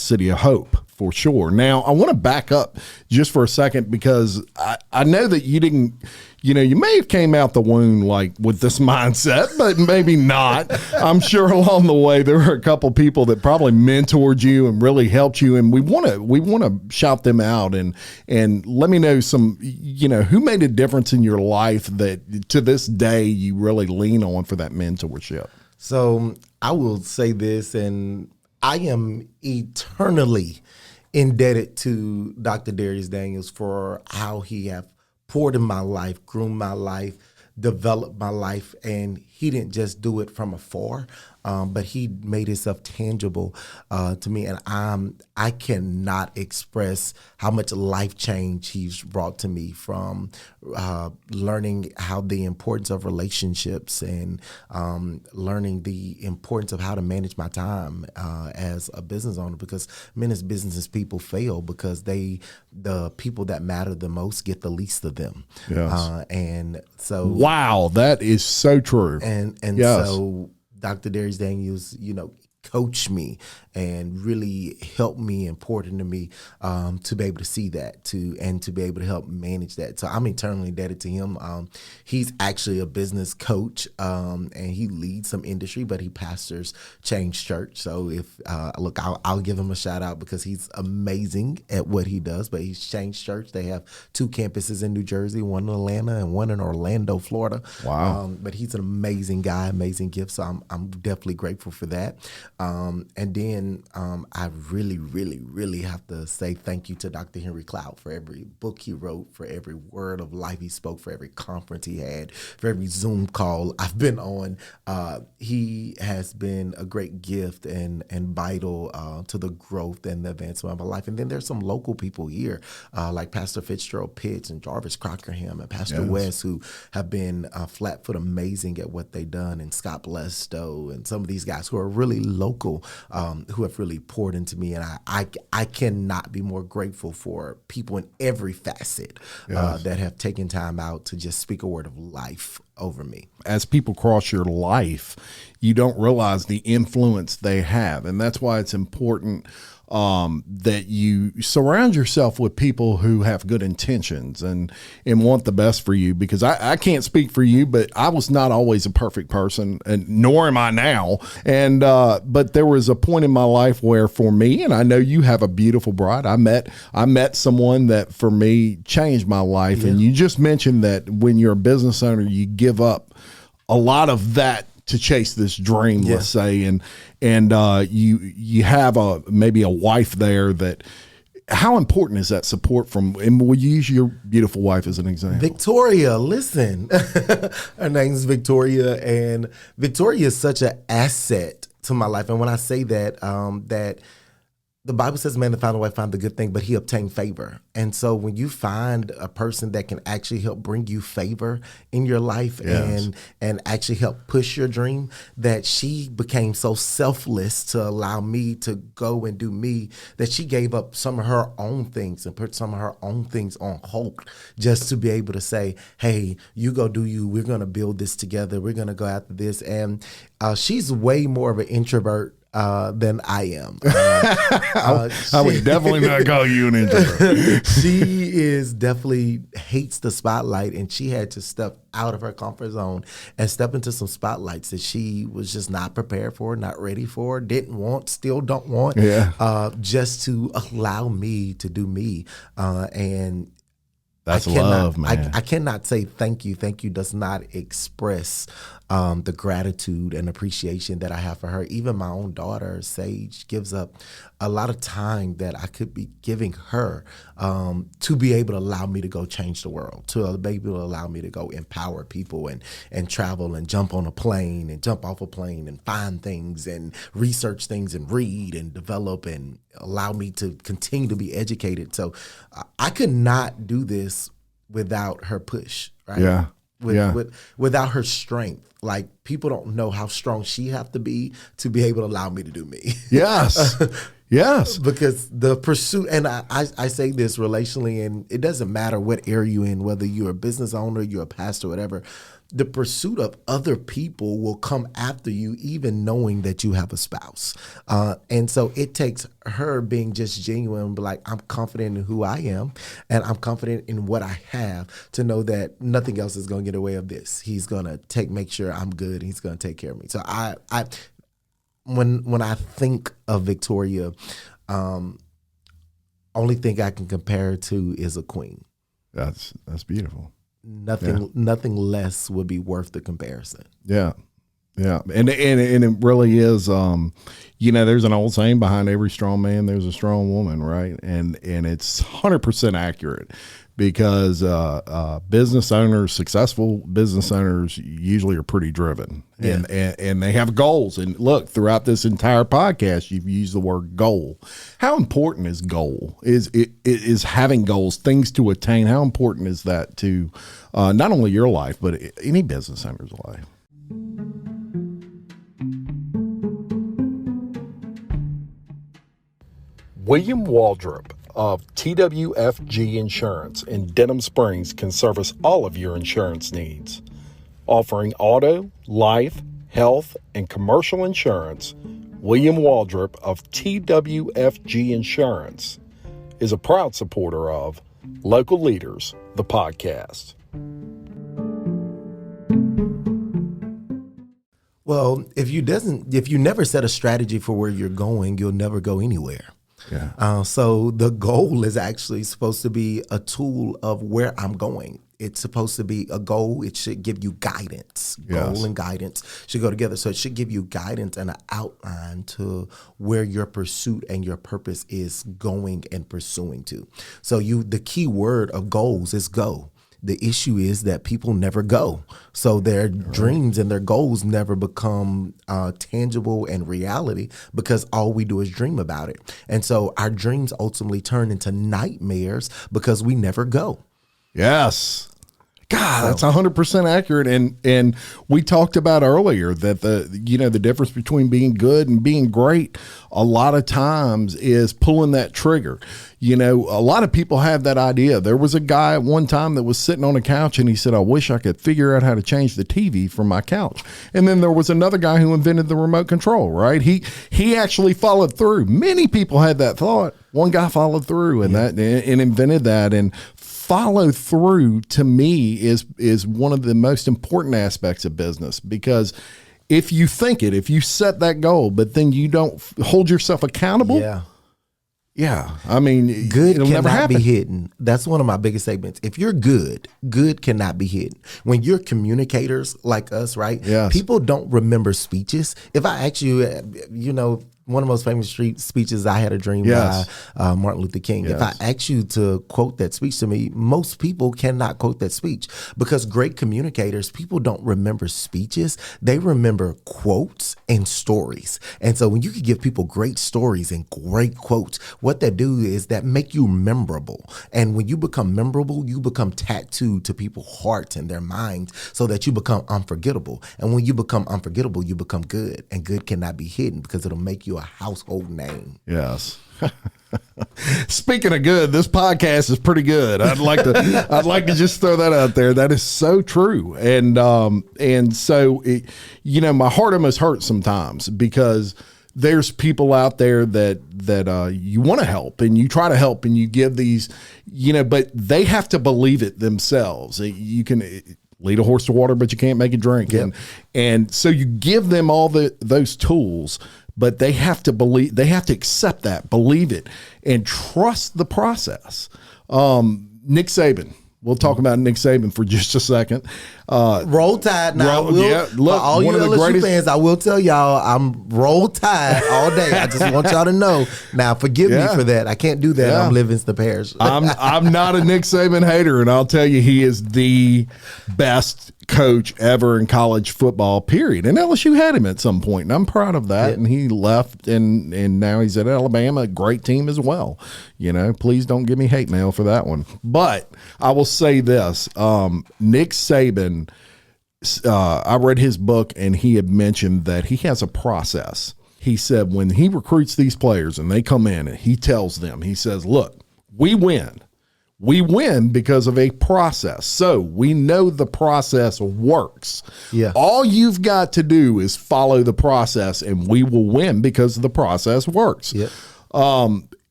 City of Hope, for sure. Now, I want to back up just for a second, because I know that you didn't, you may have came out the womb like with this mindset, but maybe not. I'm sure along the way there were a couple people that probably mentored you and really helped you, and we want to shout them out and let me know some, who made a difference in your life that to this day you really lean on for that mentorship. So I will say this, and I am eternally indebted to Dr. Darius Daniels for how he have poured in my life, groomed my life, developed my life, and he didn't just do it from afar, but he made himself tangible to me. And I cannot express how much life change he's brought to me, from learning how the importance of relationships and learning the importance of how to manage my time as a business owner, because many business people fail because the people that matter the most get the least of them. Yes. And so, wow, that is so true. And yes. So Dr. Darius Daniels, coached me and really helped me and poured into me to be able to see that and to be able to help manage that. So I'm eternally indebted to him. He's actually a business coach and he leads some industry, but he pastors Change Church. So if I'll give him a shout out because he's amazing at what he does. But he's Change Church. They have 2 campuses in New Jersey, one in Atlanta and one in Orlando, Florida. Wow. But he's an amazing guy, amazing gift. So I'm definitely grateful for that. And then I really, really, really have to say thank you to Dr. Henry Cloud for every book he wrote, for every word of life he spoke, for every conference he had, for every Zoom call I've been on. He has been a great gift and vital to the growth and the advancement of my life. And then there's some local people here, like Pastor Fitzgerald Pitts and Jarvis Crockerham and Pastor West, who have been flat-foot amazing at what they've done, and Scott Blestow and some of these guys who are really local, who have really poured into me. And I cannot be more grateful for people in every facet that have taken time out to just speak a word of life over me. As people cross your life, you don't realize the influence they have. And that's why it's important that you surround yourself with people who have good intentions and want the best for you. Because I can't speak for you, but I was not always a perfect person, and nor am I now. And but there was a point in my life where, for me, and I know you have a beautiful bride, I met someone that for me changed my life. And you just mentioned that when you're a business owner, you give up a lot of that to chase this dream, let's say, and you have maybe a wife there that. How important is that support from? And we'll use your beautiful wife as an example. Victoria, listen, her name's Victoria, and Victoria is such an asset to my life. And when I say that, that the Bible says, "Man that found a wife found the good thing, but he obtained favor." And so when you find a person that can actually help bring you favor in your life and actually help push your dream, that she became so selfless to allow me to go and do me, that she gave up some of her own things and put some of her own things on hold just to be able to say, hey, you go do you. We're going to build this together. We're going to go after this. And she's way more of an introvert than I am. I would definitely not call you an introvert. She is definitely hates the spotlight, and she had to step out of her comfort zone and step into some spotlights that she was just not prepared for, not ready for, didn't want, still don't want, just to allow me to do me. And that's love, man. I cannot say thank you. Thank you does not express the gratitude and appreciation that I have for her. Even my own daughter, Sage, gives up a lot of time that I could be giving her to be able to allow me to go change the world, to be able to allow me to go empower people and travel and jump on a plane and jump off a plane and find things and research things and read and develop and allow me to continue to be educated. So I could not do this without her push, right? Yeah. Without her strength. Like, people don't know how strong she have to be able to allow me to do me. Yes. Yes. Because the pursuit, and I say this relationally, and it doesn't matter what area you're in, whether you're a business owner, you're a pastor, whatever, the pursuit of other people will come after you, even knowing that you have a spouse. And so it takes her being just genuine and be like, I'm confident in who I am, and I'm confident in what I have, to know that nothing else is going to get away of this. He's going to make sure I'm good. He's going to take care of me. So when I think of Victoria, only thing I can compare her to is a queen. That's beautiful. Nothing less would be worth the comparison. Yeah. Yeah, and it really is. There's an old saying, behind every strong man, there's a strong woman, right? And it's 100% accurate, because successful business owners usually are pretty driven, and they have goals. And look, throughout this entire podcast, you've used the word goal. How important is goal? Is having goals, things to attain? How important is that to not only your life, but any business owner's life? William Waldrop of TWFG Insurance in Denham Springs can service all of your insurance needs. Offering auto, life, health, and commercial insurance, William Waldrop of TWFG Insurance is a proud supporter of Local Leaders, the podcast. Well, if you never set a strategy for where you're going, you'll never go anywhere. Yeah. So the goal is actually supposed to be a tool of where I'm going. It's supposed to be a goal. It should give you guidance. Yes. Goal and guidance should go together. So it should give you guidance and an outline to where your pursuit and your purpose is going and pursuing to. So the key word of goals is go. The issue is that people never go. So their dreams and their goals never become tangible and reality, because all we do is dream about it. And so our dreams ultimately turn into nightmares because we never go. Yes. God, that's 100% accurate. And we talked about earlier that the difference between being good and being great a lot of times is pulling that trigger. A lot of people have that idea. There was a guy at one time that was sitting on a couch and he said, I wish I could figure out how to change the TV from my couch. And then there was another guy who invented the remote control, right? He actually followed through. Many people had that thought. One guy followed through and invented that. And follow through, to me, is one of the most important aspects of business, because if you if you set that goal, but then you don't hold yourself accountable. Yeah. I mean, good it'll never cannot happen. be hidden. That's one of my biggest statements. If you're good cannot be hidden. When you're communicators like us, right? Yes. People don't remember speeches. If I ask you, one of the most famous street speeches, I Had a Dream, Yes. by Martin Luther King. Yes. If I ask you to quote that speech to me, most people cannot quote that speech, because great communicators, people don't remember speeches. They remember quotes and stories. And so when you can give people great stories and great quotes, what that do is that make you memorable. And when you become memorable, you become tattooed to people's hearts and their minds, so that you become unforgettable. And when you become unforgettable, you become good. And good cannot be hidden, because it'll make you a household name. Yes. Speaking of good, this podcast is pretty good. I'd like to just throw that out there. That is so true. And so my heart almost hurts sometimes, because there's people out there that you want to help, and you try to help, and you give these, but they have to believe it themselves. You can lead a horse to water, but you can't make it drink. Yep. And so you give them all those tools, but they have to believe, they have to accept that, believe it, and trust the process. Nick Saban. We'll talk about Nick Saban for just a second. Roll Tide now. Look, for all you LSU fans, I will tell y'all, I'm Roll Tide all day. I just want y'all to know. Now, forgive me for that. I can't do that. Yeah. I'm Livingston Parish. I'm not a Nick Saban hater, and I'll tell you, he is the best coach ever in college football, period. And LSU had him at some point, and I'm proud of that. Yeah. And he left, and now he's at Alabama, a great team as well. Please don't give me hate mail for that one. But I will say this, Nick Saban, I read his book, and he had mentioned that he has a process. He said when he recruits these players and they come in, and he tells them, he says, look, we win. We win because of a process. So we know the process works. Yeah. All you've got to do is follow the process, and we will win because the process works. Yep.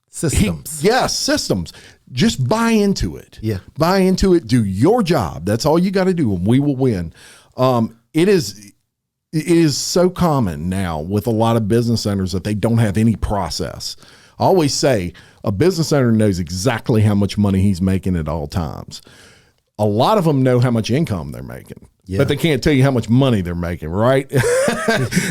Systems. Systems. Just buy into it. Yeah. Buy into it. Do your job. That's all you got to do, and we will win. It is so common now with a lot of business owners that they don't have any process. I always say a business owner knows exactly how much money he's making at all times. A lot of them know how much income they're making. but they can't tell you how much money they're making, right?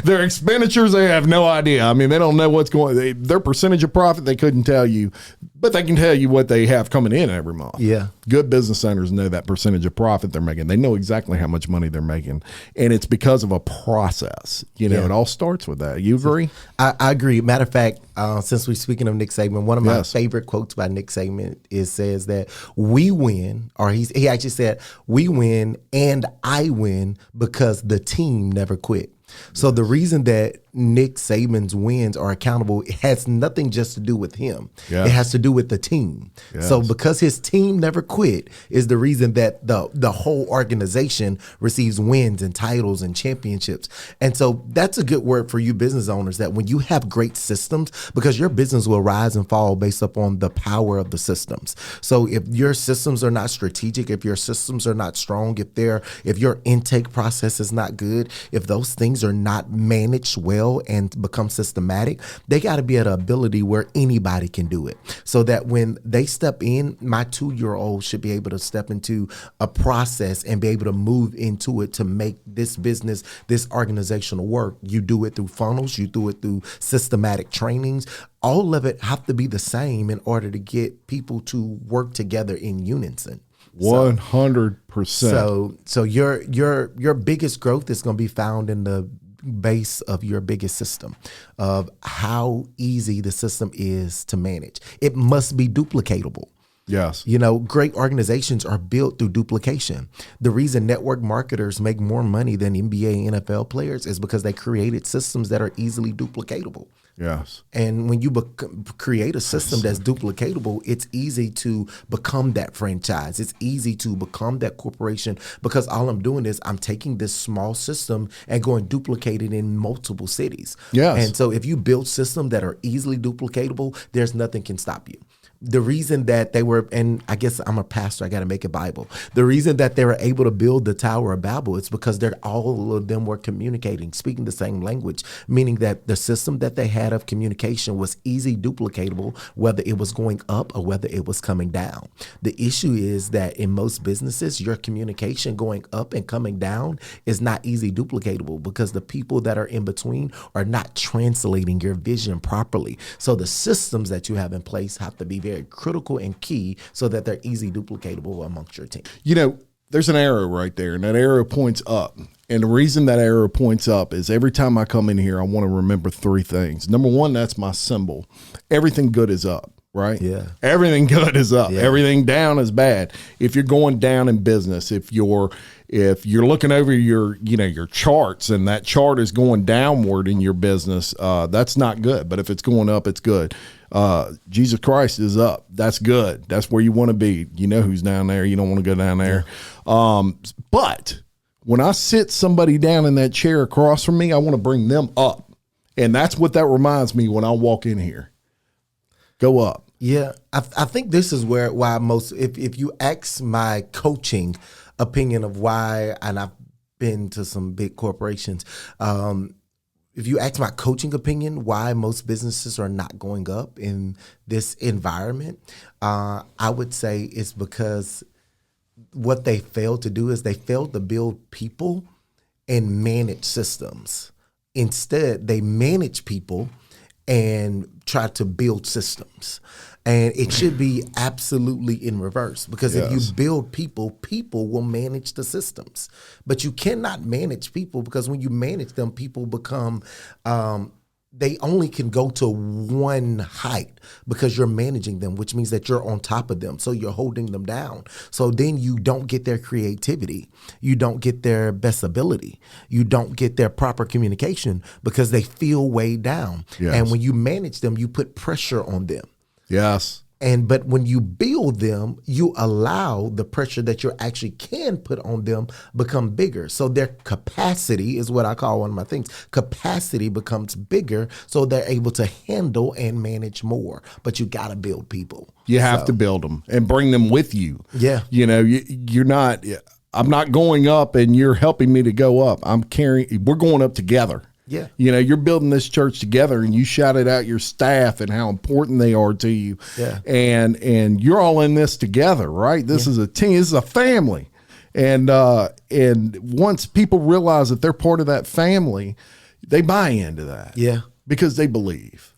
Their expenditures, they have no idea. I mean, they don't know what's going. Their percentage of profit, they couldn't tell you, but they can tell you what they have coming in every month. Yeah. Good business owners know that percentage of profit they're making. They know exactly how much money they're making, and it's because of a process. You know, it all starts with that. You agree? I agree. Matter of fact, since we're speaking of Nick Saban, one of my favorite quotes by Nick Saban says that we win, or he actually said, we win and I win because the team never quit. So the reason that Nick Saban's wins are accountable, it has nothing just to do with him. It has to do with the team. So because his team never quit is the reason that the whole organization receives wins and titles and championships. And so that's a good word for you business owners, that when you have great systems, because your business will rise and fall based upon the power of the systems. So if your systems are not strategic, if your systems are not strong, if your intake process is not good, if those things are not managed well and become systematic, they got to be at an ability where anybody can do it. So that when they step in, my 2-year-old should be able to step into a process and be able to move into it to make this business, this organizational work. You do it through funnels, you do it through systematic trainings. All of it have to be the same in order to get people to work together in unison. 100%. So your biggest growth is going to be found in the base of your biggest system, of how easy the system is to manage. It must be duplicatable. Yes. You know, great organizations are built through duplication. The reason network marketers make more money than NBA and NFL players is because they created systems that are easily duplicatable. Yes. And when you create a system that's duplicatable, it's easy to become that franchise. It's easy to become that corporation, because all I'm doing is I'm taking this small system and going duplicate it in multiple cities. Yes. And so if you build systems that are easily duplicatable, there's nothing can stop you. The reason that they were, and I guess I'm a pastor, I got to make a Bible. The reason that they were able to build the Tower of Babel is because all of them were communicating, speaking the same language, meaning that the system that they had of communication was easy duplicatable, whether it was going up or whether it was coming down. The issue is that in most businesses, your communication going up and coming down is not easy duplicatable, because the people that are in between are not translating your vision properly. So the systems that you have in place have to be very critical and key so that they're easy duplicatable amongst your team. You know, there's an arrow right there, and that arrow points up. And the reason that arrow points up is every time I come in here, I want to remember 3 things. Number 1, that's my symbol. Everything good is up, right? Yeah. Everything good is up. Yeah. Everything down is bad. If you're going down in business, if you're looking over your charts and that chart is going downward in your business, that's not good. But if it's going up, it's good. Jesus Christ is up. That's good. That's where you want to be. You know who's down there. You don't want to go down there. But when I sit somebody down in that chair across from me, I want to bring them up. And that's what that reminds me when I walk in here. Go up. Yeah, I think this is why most, if you ask my coaching opinion of why, and I've been to some big corporations, if you ask my coaching opinion why most businesses are not going up in this environment, I would say it's because what they failed to do is they failed to build people and manage systems. Instead, they manage people and try to build systems. And it should be absolutely in reverse, because if you build people, people will manage the systems. But you cannot manage people, because when you manage them, people become, they only can go to one height because you're managing them, which means that you're on top of them. So you're holding them down. So then you don't get their creativity. You don't get their best ability. You don't get their proper communication because they feel weighed down. Yes. And when you manage them, you put pressure on them. Yes. But when you build them, you allow the pressure that you actually can put on them become bigger. So their capacity is what I call one of my things. Capacity becomes bigger, so they're able to handle and manage more. But you got to build people. You have to build them and bring them with you. Yeah. You know, you're not, I'm not going up and you're helping me to go up. We're going up together. Yeah. You know, you're building this church together, and you shouted out your staff and how important they are to you. Yeah. And you're all in this together, right? This is a team. This is a family. And once people realize that they're part of that family, they buy into that. Yeah. Because they believe.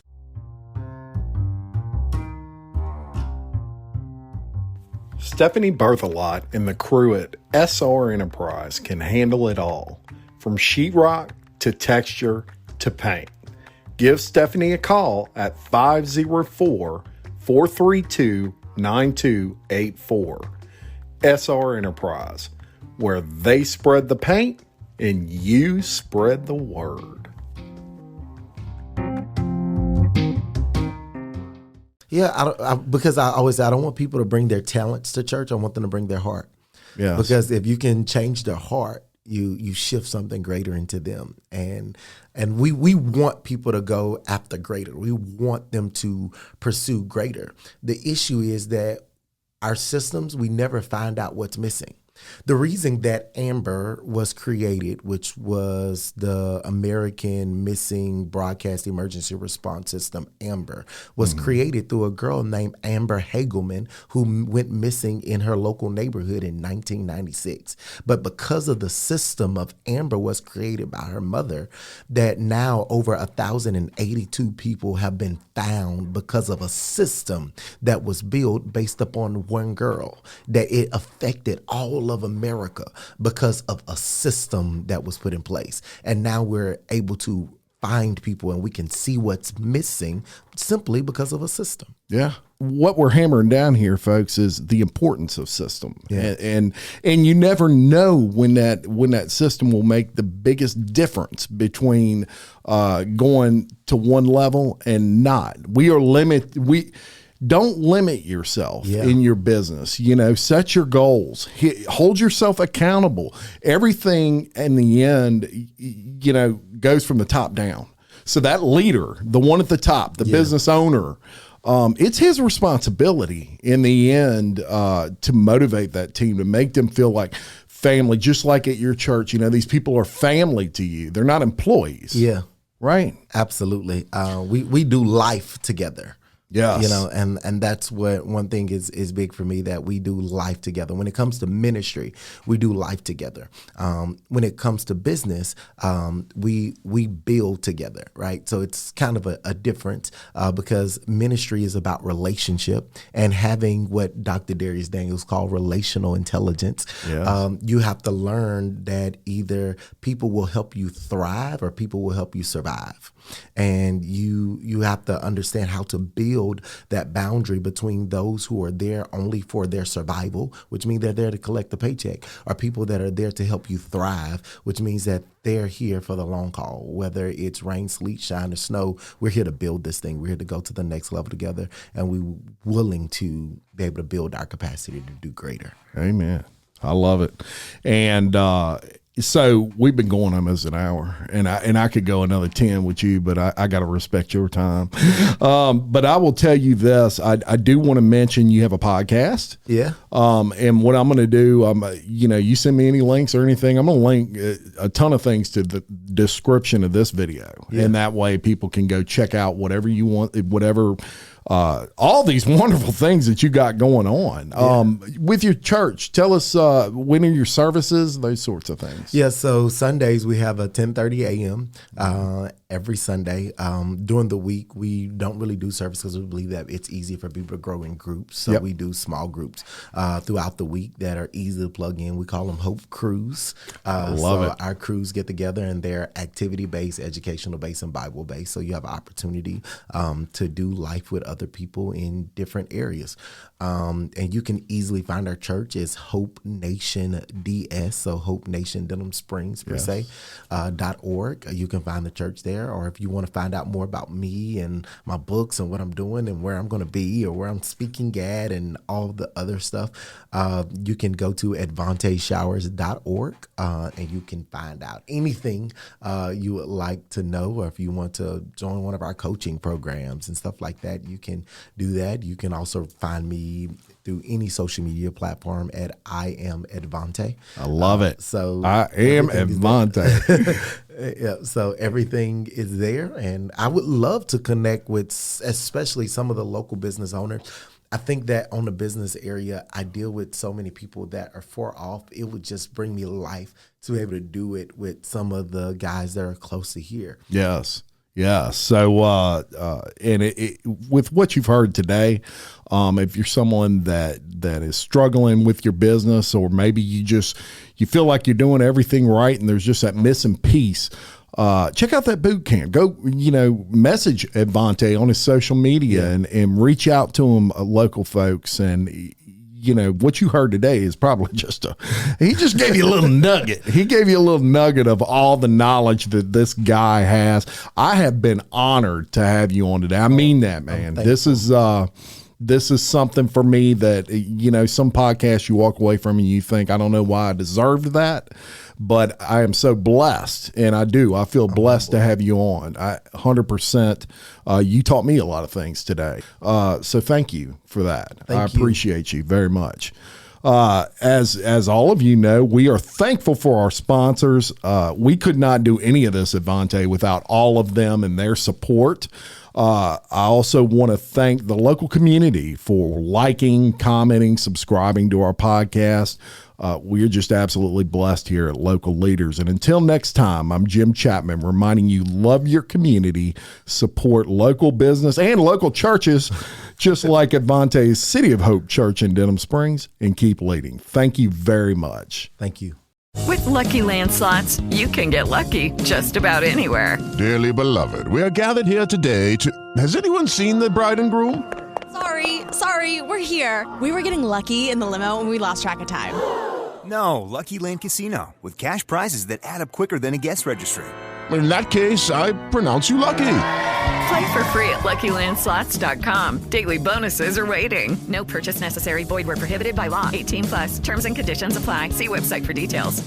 Stephanie Berthelot and the crew at SR Enterprise can handle it all, from sheetrock to texture to paint. Give Stephanie a call at 504-432-9284. SR Enterprise, where they spread the paint and you spread the word. Yeah, because I always say I don't want people to bring their talents to church. I want them to bring their heart. Yeah. Because if you can change their heart, you shift something greater into them. And we want people to go after greater. We want them to pursue greater. The issue is that our systems, we never find out what's missing. The reason that AMBER was created, which was the American Missing Broadcast Emergency Response System, AMBER, was created through a girl named Amber Hagelman who went missing in her local neighborhood in 1996. But because of the system of AMBER was created by her mother, that now over 1,082 people have been found because of a system that was built based upon one girl, that it affected all of America because of a system that was put in place. And now we're able to find people and we can see what's missing simply because of a system. Yeah. What we're hammering down here, folks, is the importance of system. Yeah. And you never know when that system will make the biggest difference between going to one level and not. Don't limit yourself in your business. Set your goals. Hold yourself accountable. Everything in the end, goes from the top down. So that leader, the one at the top, the business owner, it's his responsibility in the end to motivate that team, to make them feel like family, just like at your church. These people are family to you. They're not employees. Yeah. Right. Absolutely. We do life together. Yes. And that's what one thing is big for me, that we do life together. When it comes to ministry, we do life together. When it comes to business, we build together, right? So it's kind of a difference because ministry is about relationship and having what Dr. Darius Daniels called relational intelligence. Yes. You have to learn that either people will help you thrive or people will help you survive. And you have to understand how to build that boundary between those who are there only for their survival, which means they're there to collect the paycheck, or people that are there to help you thrive, which means that they're here for the long haul. Whether it's rain, sleet, shine, or snow, we're here to build this thing. We're here to go to the next level together, and we're willing to be able to build our capacity to do greater. Amen. I love it. And so we've been going almost an hour, and I could go another 10 with you, but I got to respect your time. But I will tell you this: I do want to mention you have a podcast. Yeah. And what I'm going to do, you send me any links or anything, I'm going to link a ton of things to the description of this video, and that way people can go check out whatever you want, whatever. All these wonderful things that you got going on with your church. Tell us when are your services, those sorts of things. Yeah, so Sundays we have a 10:30 a.m. Every Sunday. During the week, we don't really do service because we believe that it's easy for people to grow in groups. So we do small groups throughout the week that are easy to plug in. We call them Hope Crews. I love it. Our crews get together and they're activity-based, educational-based, and Bible-based. So you have an opportunity to do life with other people in different areas. And you can easily find our church is Hope Nation DS, so Hope Nation Denham Springs per se, .org. You can find the church there, or if you want to find out more about me and my books and what I'm doing and where I'm going to be or where I'm speaking at and all the other stuff, you can go to advanteshowers.org and you can find out anything you would like to know, or if you want to join one of our coaching programs and stuff like that, you can do that. You can also find me through any social media platform at I am Edvante. I love it. So I am Edvante. Yeah, so everything is there, and I would love to connect with especially some of the local business owners. I think that on the business area, I deal with so many people that are far off. It would just bring me life to be able to do it with some of the guys that are close to here. Yes. Yeah. So, and with what you've heard today, if you're someone that is struggling with your business, or maybe you feel like you're doing everything right and there's just that missing piece, check out that boot camp. Go, message Edvante on his social media and reach out to him, local folks. And, what you heard today is probably he just gave you a little nugget. He gave you a little nugget of all the knowledge that this guy has. I have been honored to have you on today. I mean that, man. This is something for me that, some podcasts you walk away from and you think, I don't know why I deserved that, but I am so blessed, and I feel blessed to have you on. 100%. You taught me a lot of things today. So thank you for that. I appreciate you very much. As all of you know, we are thankful for our sponsors. We could not do any of this, Edvante, without all of them and their support. I also want to thank the local community for liking, commenting, subscribing to our podcast. We're just absolutely blessed here at Local Leaders. And until next time, I'm Jim Chapman, reminding you, love your community, support local business and local churches, just like Edvante's City of Hope Church in Denham Springs, and keep leading. Thank you very much. Thank you. With Lucky Land Slots, you can get lucky just about anywhere. Dearly beloved, we are gathered here today to... Has anyone seen the bride and groom? Sorry, we're here. We were getting lucky in the limo and we lost track of time. No, Lucky Land Casino, with cash prizes that add up quicker than a guest registry. In that case, I pronounce you lucky. Play for free at LuckyLandSlots.com. Daily bonuses are waiting. No purchase necessary. Void where prohibited by law. 18+. Terms and conditions apply. See website for details.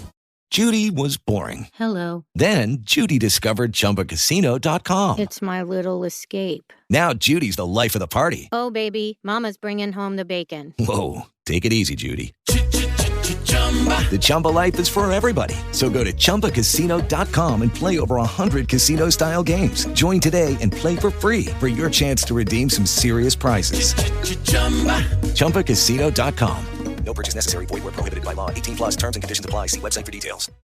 Judy was boring. Hello. Then Judy discovered ChumbaCasino.com. It's my little escape. Now Judy's the life of the party. Oh, baby, mama's bringing home the bacon. Whoa, take it easy, Judy. The Chumba life is for everybody. So go to ChumbaCasino.com and play over 100 casino-style games. Join today and play for free for your chance to redeem some serious prizes. ChumbaCasino.com. No purchase necessary. Void where prohibited by law. 18+. Terms and conditions apply. See website for details.